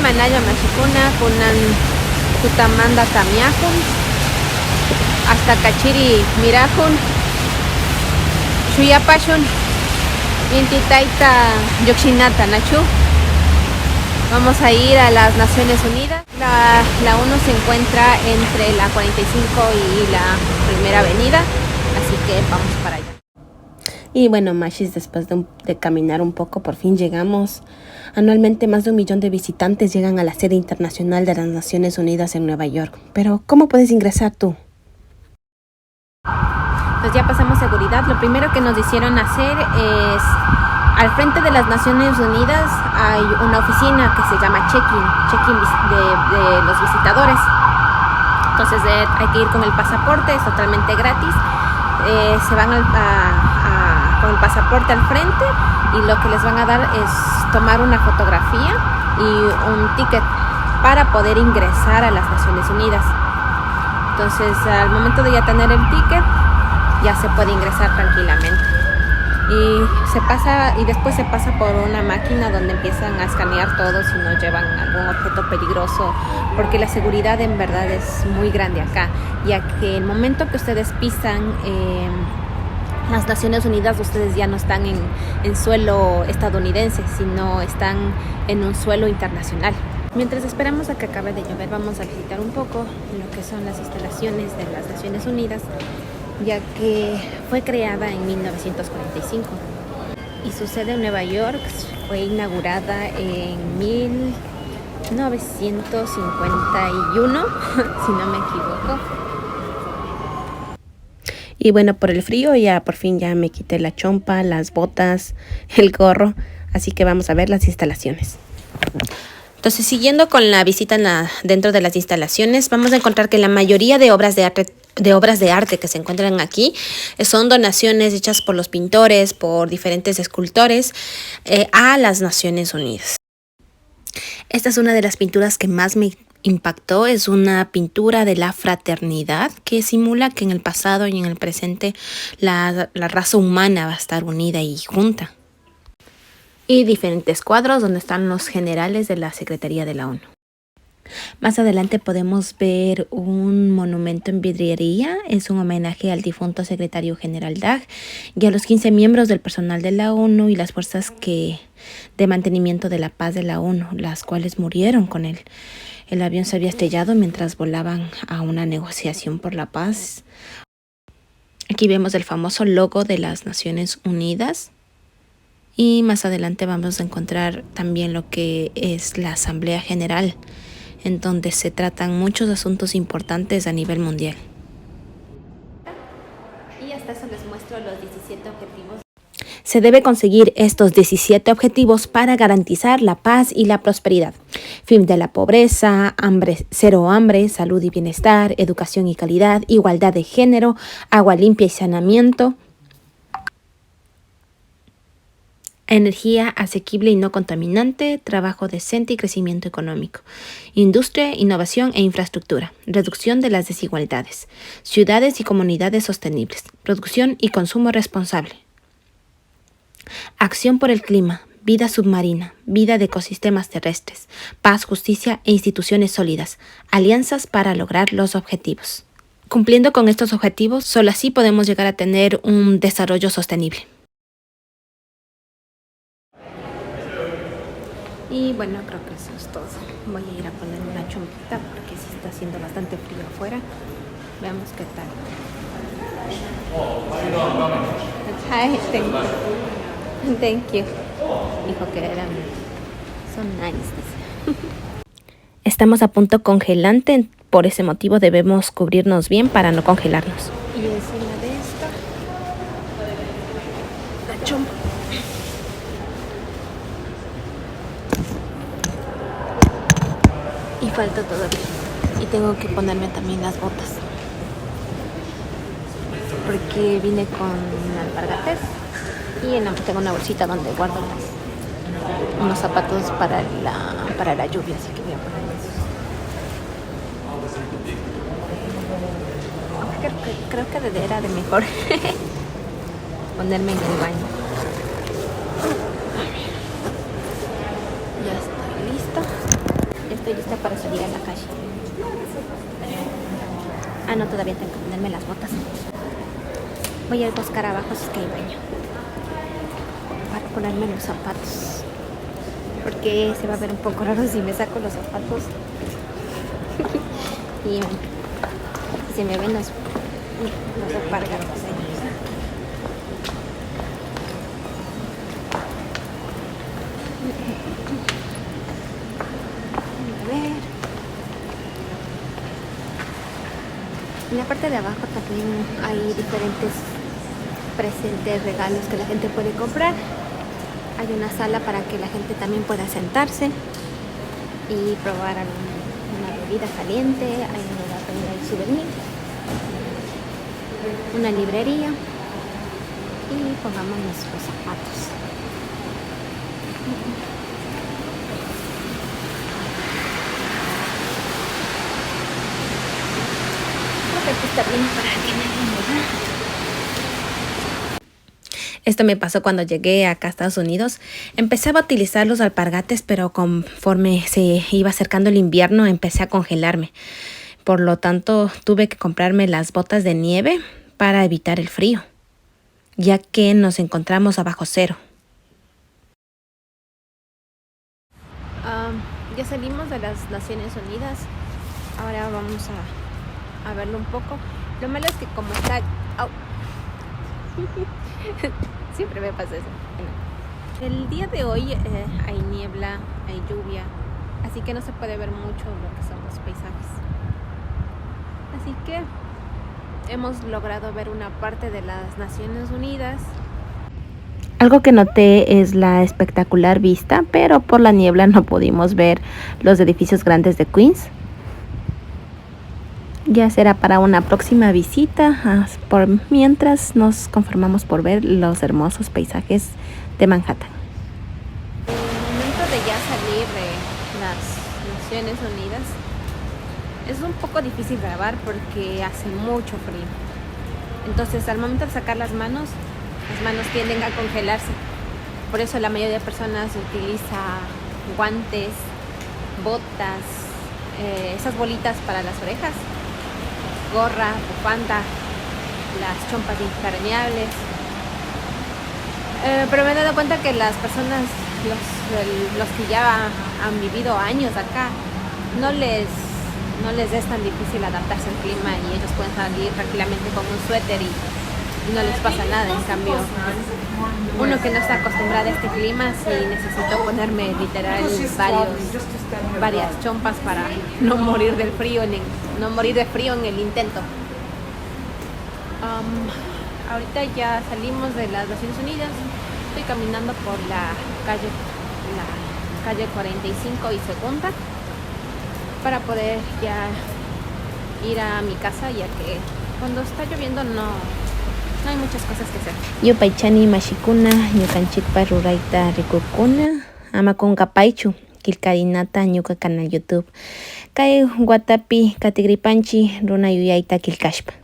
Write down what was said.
manaya mashikuna kunan tutamanda tamiakun hasta kachiri mirajun shuyapashun inti taita yokshinata nachu. Vamos a ir a las Naciones Unidas. La ONU se encuentra entre la 45 y la Primera Avenida, así que vamos para allá. Y bueno, Mashis, después de caminar un poco, por fin llegamos. Anualmente más de 1 millón de visitantes llegan a la sede internacional de las Naciones Unidas en Nueva York. Pero, ¿cómo puedes ingresar tú? Pues ya pasamos seguridad. Lo primero que nos hicieron hacer es, al frente de las Naciones Unidas hay una oficina que se llama check-in de los visitadores. Entonces hay que ir con el pasaporte, es totalmente gratis. Se van con el pasaporte al frente y lo que les van a dar es tomar una fotografía y un ticket para poder ingresar a las Naciones Unidas. Entonces al momento de ya tener el ticket ya se puede ingresar tranquilamente. Y después se pasa por una máquina donde empiezan a escanear todo si no llevan algún objeto peligroso, porque la seguridad en verdad es muy grande acá, ya que el momento que ustedes pisan las Naciones Unidas, ustedes ya no están en suelo estadounidense, sino están en un suelo internacional. Mientras esperamos a que acabe de llover, vamos a visitar un poco lo que son las instalaciones de las Naciones Unidas, ya que fue creada en 1945 y su sede en Nueva York fue inaugurada en 1951, si no me equivoco. Y bueno, por el frío ya por fin ya me quité la chompa, las botas, el gorro, así que vamos a ver las instalaciones. Entonces, siguiendo con la visita dentro de las instalaciones, vamos a encontrar que la mayoría de obras de arte que se encuentran aquí son donaciones hechas por los pintores, por diferentes escultores a las Naciones Unidas. Esta es una de las pinturas que más me impactó. Es una pintura de la fraternidad que simula que en el pasado y en el presente la raza humana va a estar unida y junta. Y diferentes cuadros donde están los generales de la Secretaría de la ONU. Más adelante podemos ver un monumento en vidriería. Es un homenaje al difunto secretario general Dag y a los 15 miembros del personal de la ONU y las fuerzas de mantenimiento de la paz de la ONU, las cuales murieron con él. El avión se había estrellado mientras volaban a una negociación por la paz. Aquí vemos el famoso logo de las Naciones Unidas. Y más adelante vamos a encontrar también lo que es la Asamblea General, en donde se tratan muchos asuntos importantes a nivel mundial. Y hasta eso les muestro los 17 objetivos. Se debe conseguir estos 17 objetivos para garantizar la paz y la prosperidad. Fin de la pobreza, cero hambre, salud y bienestar, educación y calidad, igualdad de género, agua limpia y saneamiento, energía asequible y no contaminante, trabajo decente y crecimiento económico, industria, innovación e infraestructura, reducción de las desigualdades, ciudades y comunidades sostenibles, producción y consumo responsable, acción por el clima, vida submarina, vida de ecosistemas terrestres, paz, justicia e instituciones sólidas, alianzas para lograr los objetivos. Cumpliendo con estos objetivos, solo así podemos llegar a tener un desarrollo sostenible. Y bueno, creo que eso es todo. Voy a ir a ponerme una chompita porque sí está haciendo bastante frío afuera. Veamos qué tal. Hi, thank you. Dijo que eran son nice. Estamos a punto congelante, por ese motivo debemos cubrirnos bien para no congelarnos. Y encima de esto, la chompa. Y falta todavía. Y tengo que ponerme también las botas. Porque vine con alpargates. Y tengo una bolsita donde guardo unos zapatos para la lluvia. Así que voy a poner esos. Creo que era de mejor ponerme en el baño. Ya está lista. estoy lista para salir a la calle. Ah, no, todavía tengo que ponerme las botas. Voy a ir a buscar abajo si es que hay baño para ponerme los zapatos, porque se va a ver un poco raro si me saco los zapatos y se me ven los alpargatas ahí. A ver. En la parte de abajo también hay diferentes presentes, regalos que la gente puede comprar. Hay una sala para que la gente también pueda sentarse y probar una bebida caliente. Hay un lugar donde hay souvenir, una librería y pongamos nuestros zapatos. Creo que está bien para que me vea. Esto me pasó cuando llegué acá a Estados Unidos. Empezaba a utilizar los alpargates, pero conforme se iba acercando el invierno empecé a congelarme. Por lo tanto, tuve que comprarme las botas de nieve para evitar el frío, ya que nos encontramos abajo cero. Ya salimos de las Naciones Unidas. Ahora vamos a verlo un poco. Lo malo es que como está... ¡Au! Siempre me pasa eso. Bueno, el día de hoy hay niebla, hay lluvia, así que no se puede ver mucho lo que son los paisajes. Así que hemos logrado ver una parte de las Naciones Unidas. Algo que noté es la espectacular vista, pero por la niebla no pudimos ver los edificios grandes de Queens. Ya será para una próxima visita. Por mientras nos conformamos por ver los hermosos paisajes de Manhattan. El momento de ya salir de las Naciones Unidas es un poco difícil grabar porque hace mucho frío. Entonces al momento de sacar las manos tienden a congelarse. Por eso la mayoría de personas utiliza guantes, botas, esas bolitas para las orejas, gorra, bufanda, las chompas impermeables. Pero me he dado cuenta que las personas, los que ya han vivido años acá, no les es tan difícil adaptarse al clima y ellos pueden salir tranquilamente con un suéter y no les pasa nada. En cambio, uno que no está acostumbrado a este clima, sí necesito ponerme literal varias chompas para no morir del frío, no morir de frío en el intento. Ahorita ya salimos de las Naciones Unidas. Estoy caminando por la calle 45 y Segunda para poder ya ir a mi casa, ya que cuando está lloviendo no hay muchas cosas que hacer. Yo paichani mashikuna, ñukanchikpa rurayta rikukuna, amakun kapaychu, kilkarinata ñuka canal YouTube. Kay watapi katigripanchi runa yuyayta kilkashpa.